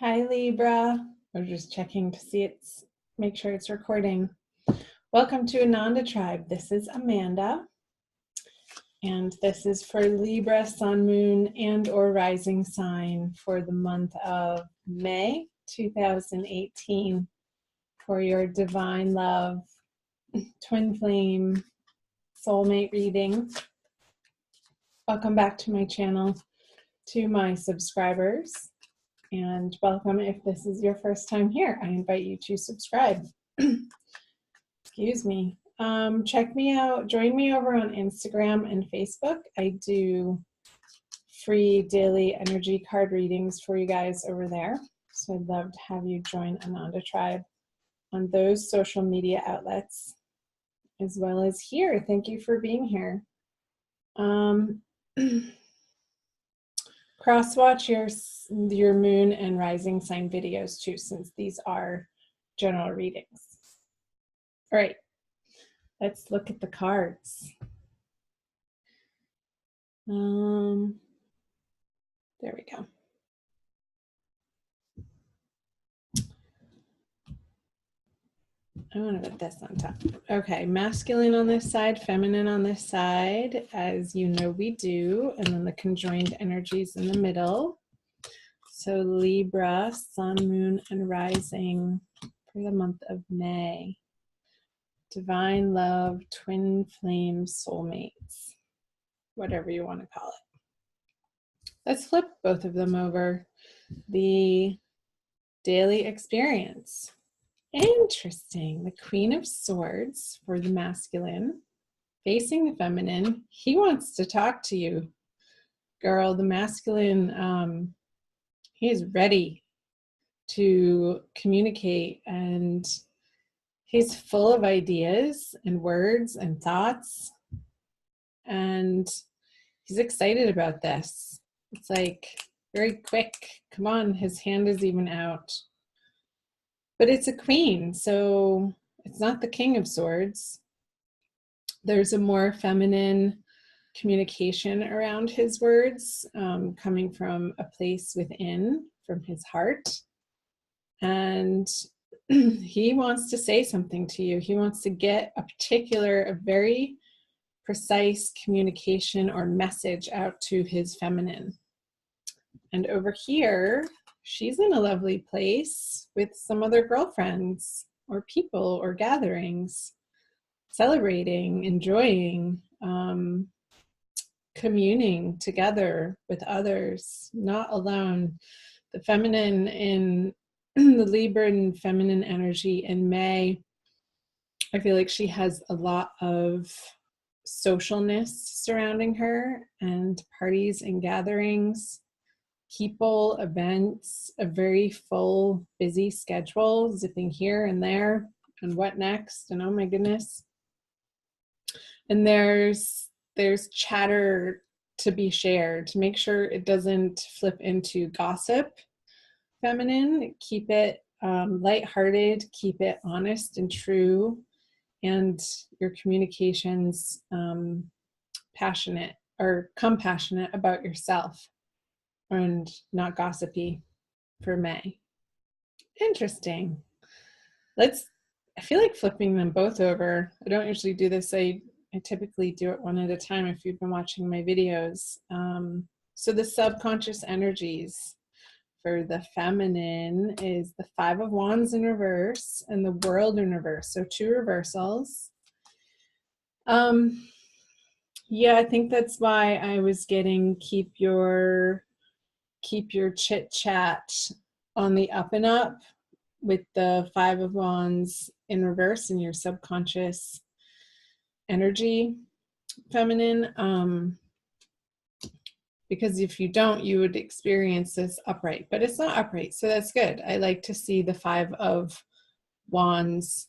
Hi Libra. We're just checking to see make sure it's recording. Welcome to Ananda Tribe. This is Amanda, and this is for Libra, Sun, Moon, and or Rising sign for the month of May 2018 for your Divine Love Twin Flame Soulmate reading. Welcome back to my channel, to my subscribers. And welcome if this is your first time here. I invite you to subscribe. Excuse me. Check me out. Join me over on Instagram and Facebook. I do free daily energy card readings for you guys over there. So I'd love to have you join Ananda Tribe on those social media outlets, as well as here. Thank you for being here. Cross-watch your moon and rising sign videos too, since these are general readings. All right, let's look at the cards. There we go. I want to put this on top. Okay, masculine on this side, feminine on this side, as you know we do, and then the conjoined energies in the middle. So Libra, Sun, Moon, and Rising for the month of May. Divine Love, Twin Flame Soulmates, whatever you want to call it. Let's flip both of them over. The daily experience. Interesting. The Queen of Swords for the masculine, facing the feminine. He wants to talk to you, girl. The masculine, he is ready to communicate, and he's full of ideas and words and thoughts, and he's excited about this. It's like very quick. Come on, his hand is even out. But it's a queen, so it's not the King of Swords. There's a more feminine communication around his words, coming from a place within, from his heart. And he wants to say something to you. He wants to get a very precise communication or message out to his feminine. And over here, she's in a lovely place with some other girlfriends or people or gatherings, celebrating, enjoying, communing together with others, not alone. The feminine in the Libra and feminine energy in May, I feel like she has a lot of socialness surrounding her, and parties and gatherings, people, events, a very full, busy schedule, zipping here and there, and what next, and oh my goodness. And there's chatter to be shared, to make sure it doesn't flip into gossip. Feminine, keep it lighthearted, keep it honest and true, and your communications passionate or compassionate about yourself, and not gossipy for May. Interesting. I feel like flipping them both over. I don't usually do this. I typically do it one at a time if you've been watching my videos. So the subconscious energies for the feminine is the Five of Wands in reverse and the World in reverse. So two reversals. Yeah, I think that's why I was getting keep your chit chat on the up and up with the Five of Wands in reverse in your subconscious energy, feminine. Because if you don't, you would experience this upright, but it's not upright, so that's good. I like to see the Five of Wands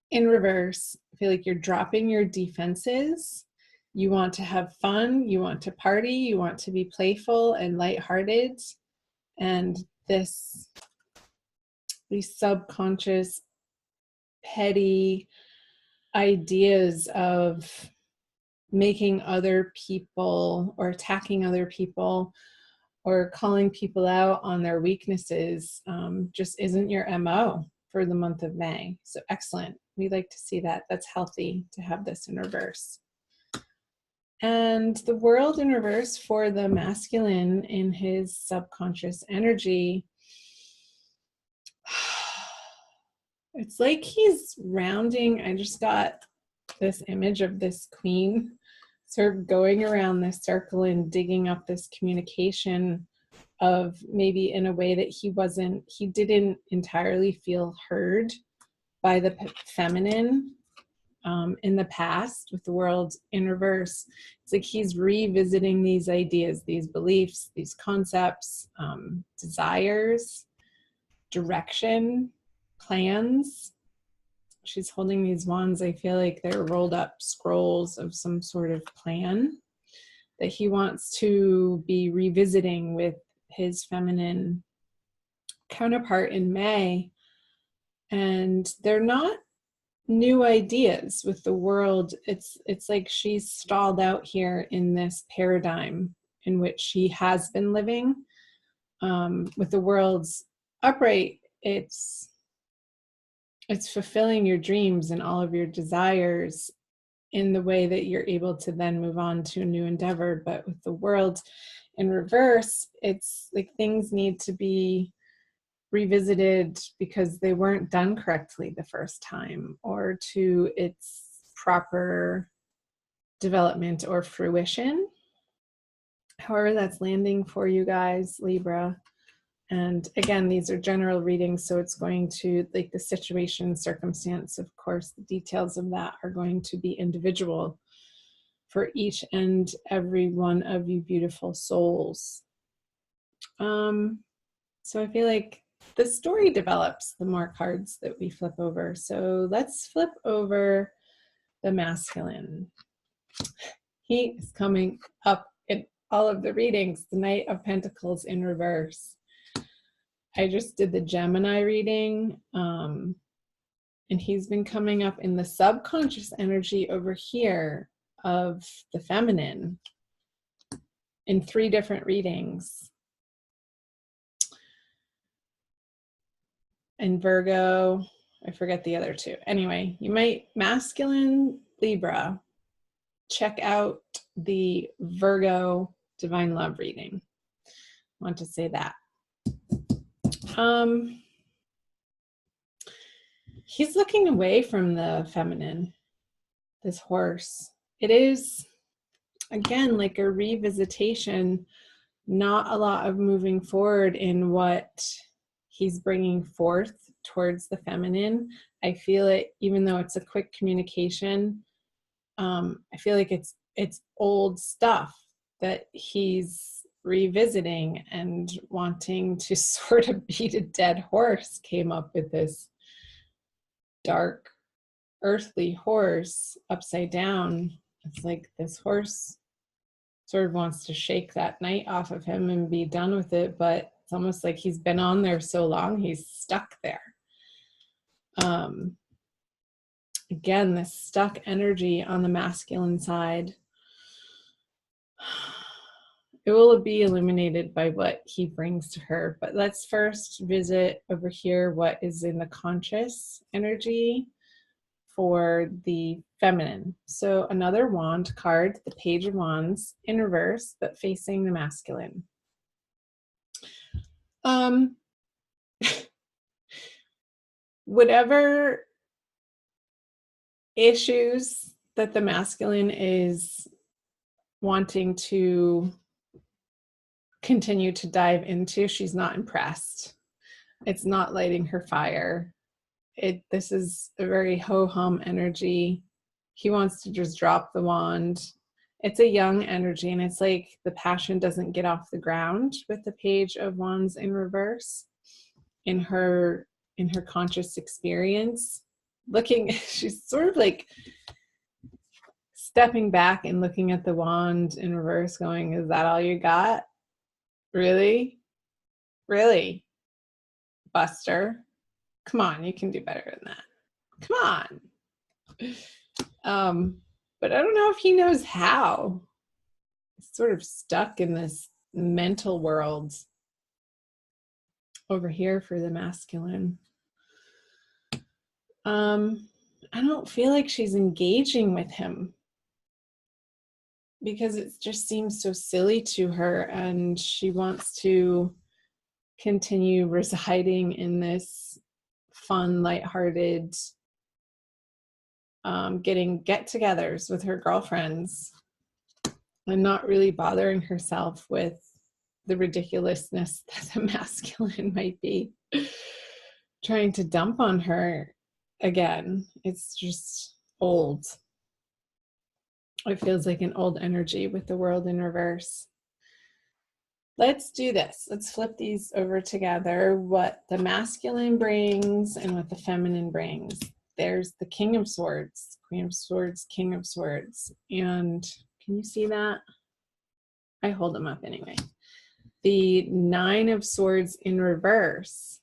in reverse. I feel like you're dropping your defenses. You want to have fun, you want to party, you want to be playful and lighthearted, and these subconscious, petty ideas of making other people or attacking other people or calling people out on their weaknesses just isn't your MO for the month of May. So excellent. We like to see that. That's healthy to have this in reverse. And the world in reverse for the masculine in his subconscious energy, it's like he's rounding. I just got this image of this queen sort of going around this circle and digging up this communication of maybe in a way that he didn't entirely feel heard by the feminine in the past with the world in reverse. It's like he's revisiting these ideas, these beliefs, these concepts, desires, direction, plans. She's holding these wands. I feel like they're rolled up scrolls of some sort of plan that he wants to be revisiting with his feminine counterpart in May. And they're not new ideas with the world. It's like she's stalled out here in this paradigm in which she has been living. With the world's upright, it's fulfilling your dreams and all of your desires in the way that you're able to then move on to a new endeavor. But with the world in reverse, it's like things need to be revisited because they weren't done correctly the first time, or to its proper development or fruition. However that's landing for you guys, Libra. And again, these are general readings, so it's going to, like, the situation, circumstance, of course, the details of that are going to be individual for each and every one of you beautiful souls. So I feel like the story develops the more cards that we flip over. So let's flip over the masculine. He is coming up in all of the readings, the Knight of Pentacles in reverse. I just did the Gemini reading, and he's been coming up in the subconscious energy over here of the feminine in 3 different readings. And Virgo, I forget the other 2. Anyway, you might, masculine Libra, check out the Virgo Divine Love reading. I want to say that. He's looking away from the feminine, this horse. It is, again, like a revisitation, not a lot of moving forward in what he's bringing forth towards the feminine. I feel it, even though it's a quick communication, I feel like it's old stuff that he's revisiting and wanting to sort of beat a dead horse. Came up with this dark earthly horse upside down. It's like this horse sort of wants to shake that knight off of him and be done with it, but it's almost like he's been on there so long he's stuck there. Again, this stuck energy on the masculine side, it will be illuminated by what he brings to her. But let's first visit over here what is in the conscious energy for the feminine. So another wand card, the Page of Wands in reverse, but facing the masculine. Whatever issues that the masculine is wanting to continue to dive into, she's not impressed. It's not lighting her fire. This is a very ho-hum energy. He wants to just drop the wand. It's a young energy, and it's like the passion doesn't get off the ground with the Page of Wands in reverse in her conscious experience. She's sort of like stepping back and looking at the wand in reverse going, is that all you got? Really? Really? Buster? Come on, you can do better than that. Come on. But I don't know if he knows how. He's sort of stuck in this mental world over here for the masculine. I don't feel like she's engaging with him because it just seems so silly to her, and she wants to continue residing in this fun, lighthearted, getting get-togethers with her girlfriends and not really bothering herself with the ridiculousness that the masculine might be trying to dump on her again. It's just old. It feels like an old energy with the world in reverse. Let's do this. Let's flip these over together. What the masculine brings and what the feminine brings. There's the King of Swords, Queen of Swords, King of Swords. And can you see that? I hold them up anyway. The Nine of Swords in reverse.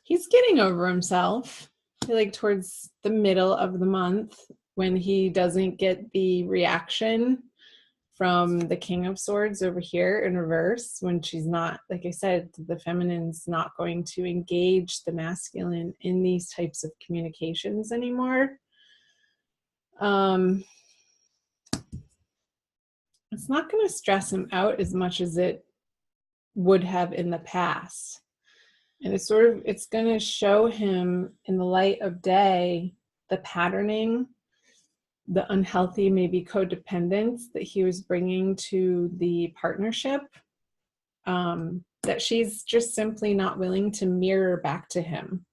He's getting over himself. I feel like towards the middle of the month, when he doesn't get the reaction from the King of Swords over here in reverse, when she's not, like I said, the feminine's not going to engage the masculine in these types of communications anymore. It's not going to stress him out as much as it would have in the past. And it's going to show him in the light of day, the patterning, the unhealthy, maybe codependence that he was bringing to the partnership, that she's just simply not willing to mirror back to him.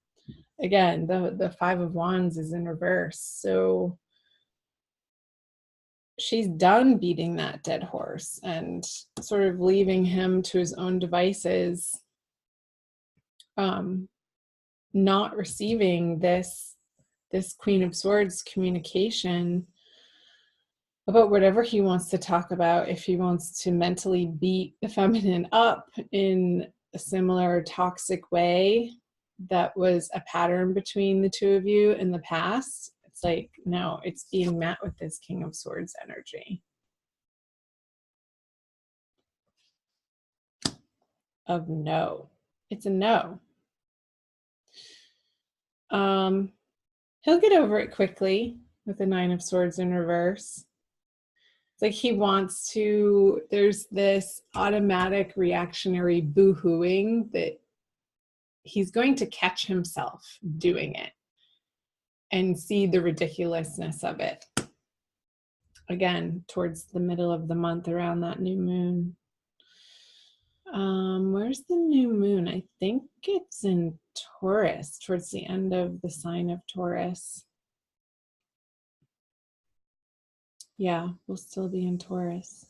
Again, the Five of Wands is in reverse. So she's done beating that dead horse and sort of leaving him to his own devices, not receiving this Queen of Swords communication about whatever he wants to talk about. If he wants to mentally beat the feminine up in a similar toxic way that was a pattern between the two of you in the past, it's like, no, it's being met with this King of Swords energy of no. It's a no. He'll get over it quickly with the Nine of Swords in reverse. It's like he wants to, there's this automatic reactionary boo-hooing that he's going to catch himself doing it and see the ridiculousness of it. Again, towards the middle of the month, around that new moon. Where's the new moon? I think it's in Taurus, towards the end of the sign of Taurus. Yeah, we'll still be in Taurus.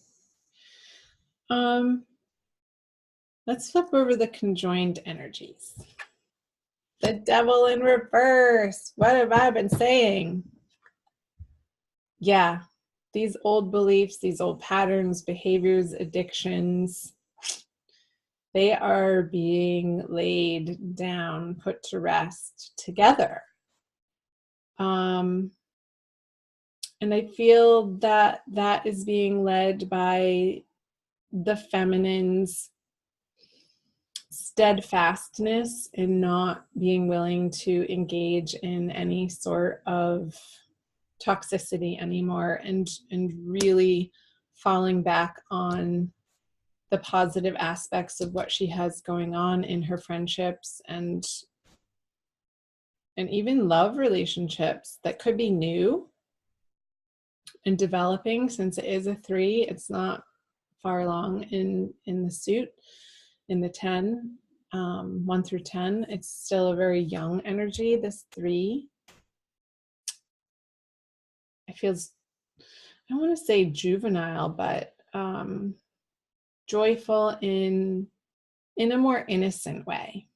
Let's flip over the conjoined energies. The Devil in reverse. What have I been saying? Yeah, these old beliefs, these old patterns, behaviors, addictions, they are being laid down, put to rest together. And I feel that that is being led by the feminine's steadfastness in not being willing to engage in any sort of toxicity anymore, and really falling back on the positive aspects of what she has going on in her friendships and even love relationships that could be new and developing. Since it is a 3, it's not far along in the suit, in the 10, 1 through 10. It's still a very young energy, this 3. It feels, I don't want to say juvenile, but joyful in a more innocent way.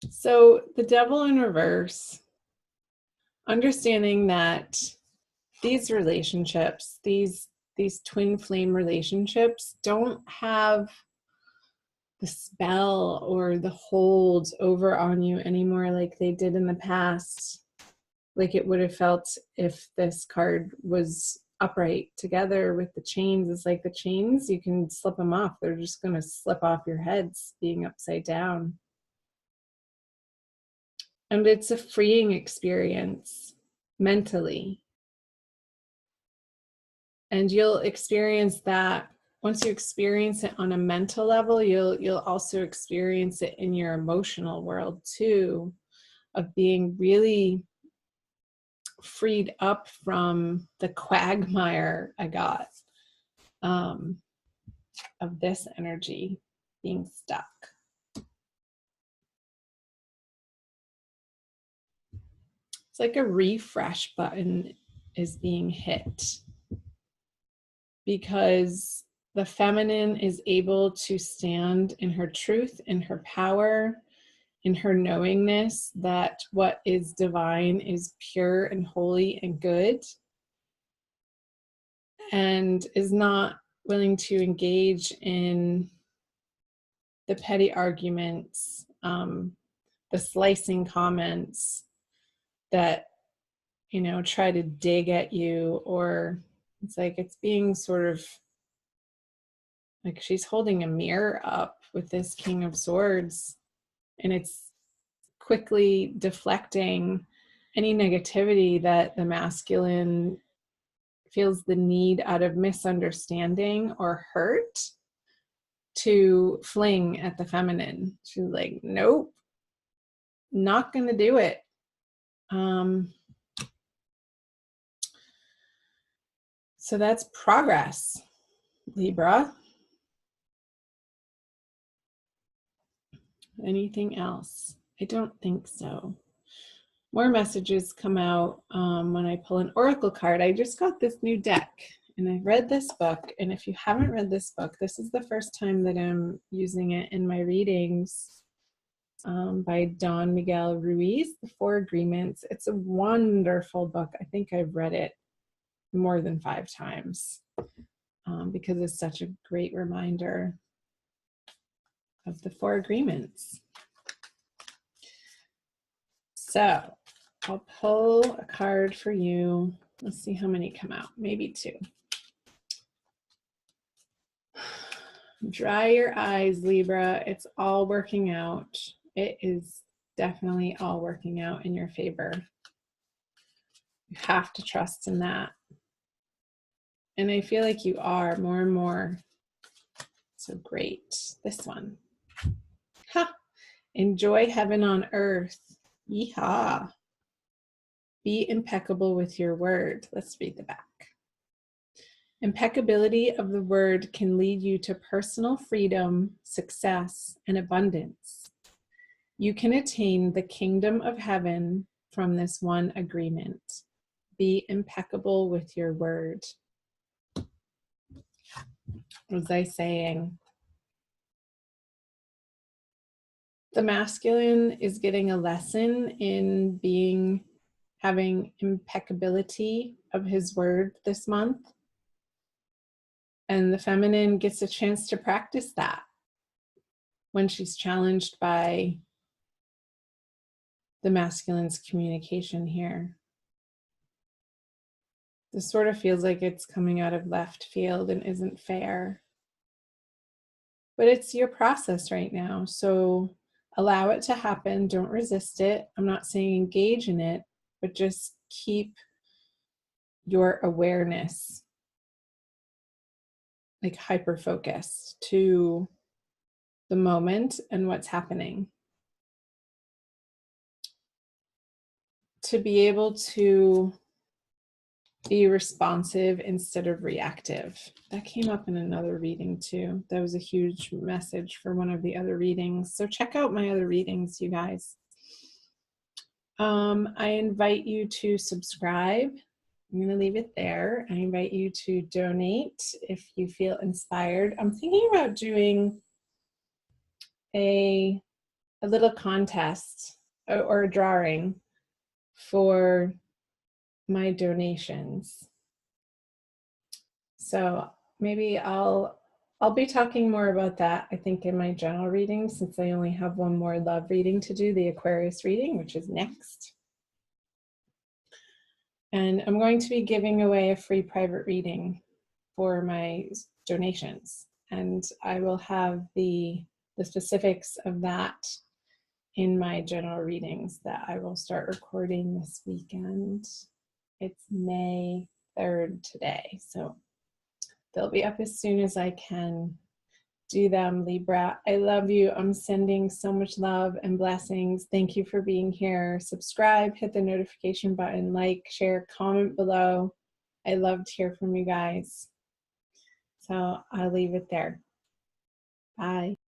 So the Devil in reverse, understanding that these relationships, these twin flame relationships, don't have the spell or the hold over on you anymore like they did in the past. like it would have felt if this card was upright together with the chains. It's like the chains, you can slip them off. They're just going to slip off your heads being upside down. And it's a freeing experience mentally. And you'll experience that. Once you experience it on a mental level, you'll also experience it in your emotional world too, of being really freed up from the quagmire I got of this energy being stuck. It's like a refresh button is being hit, because the feminine is able to stand in her truth, in her power, in her knowingness that what is divine is pure and holy and good, and is not willing to engage in the petty arguments, the slicing comments that, you know, try to dig at you, or it's like it's being sort of like she's holding a mirror up with this King of Swords, and it's quickly deflecting any negativity that the masculine feels the need out of misunderstanding or hurt to fling at the feminine. She's like, nope, not gonna do it. So that's progress, Libra. Anything else? I don't think so. More messages come out when I pull an oracle card. I just got this new deck and I read this book. And if you haven't read this book, this is the first time that I'm using it in my readings, by Don Miguel Ruiz, The Four Agreements. It's a wonderful book. I think I've read it more than 5 times because it's such a great reminder of the 4 agreements. So I'll pull a card for you. Let's see how many come out. Maybe 2. Dry your eyes, Libra. It's all working out. It is definitely all working out in your favor. You have to trust in that. And I feel like you are more and more. So great. This one. Ha! Enjoy heaven on earth. Yeehaw. Be impeccable with your word. Let's read the back. Impeccability of the word can lead you to personal freedom, success, and abundance. You can attain the kingdom of heaven from this one agreement. Be impeccable with your word. What was I saying? The masculine is getting a lesson in having impeccability of his word this month. And the feminine gets a chance to practice that when she's challenged by the masculine's communication here. This sort of feels like it's coming out of left field and isn't fair. But it's your process right now, so allow it to happen. Don't resist it. I'm not saying engage in it, but just keep your awareness like hyper-focused to the moment and what's happening. To be able to be responsive instead of reactive. That came up in another reading too. That was a huge message for one of the other readings. So check out my other readings, you guys. I invite you to subscribe. I'm going to leave it there. I invite you to donate if you feel inspired. I'm thinking about doing a little contest or a drawing for my donations. So maybe I'll be talking more about that, I think, in my general reading, since I only have one more love reading to do, the Aquarius reading, which is next. And I'm going to be giving away a free private reading for my donations. And I will have the specifics of that in my general readings that I will start recording this weekend. It's May 3rd today, so they'll be up as soon as I can do them. Libra, I love you. I'm sending so much love and blessings. Thank you for being here. Subscribe, hit the notification button, like, share, comment below. I love to hear from you guys. So I'll leave it there. Bye.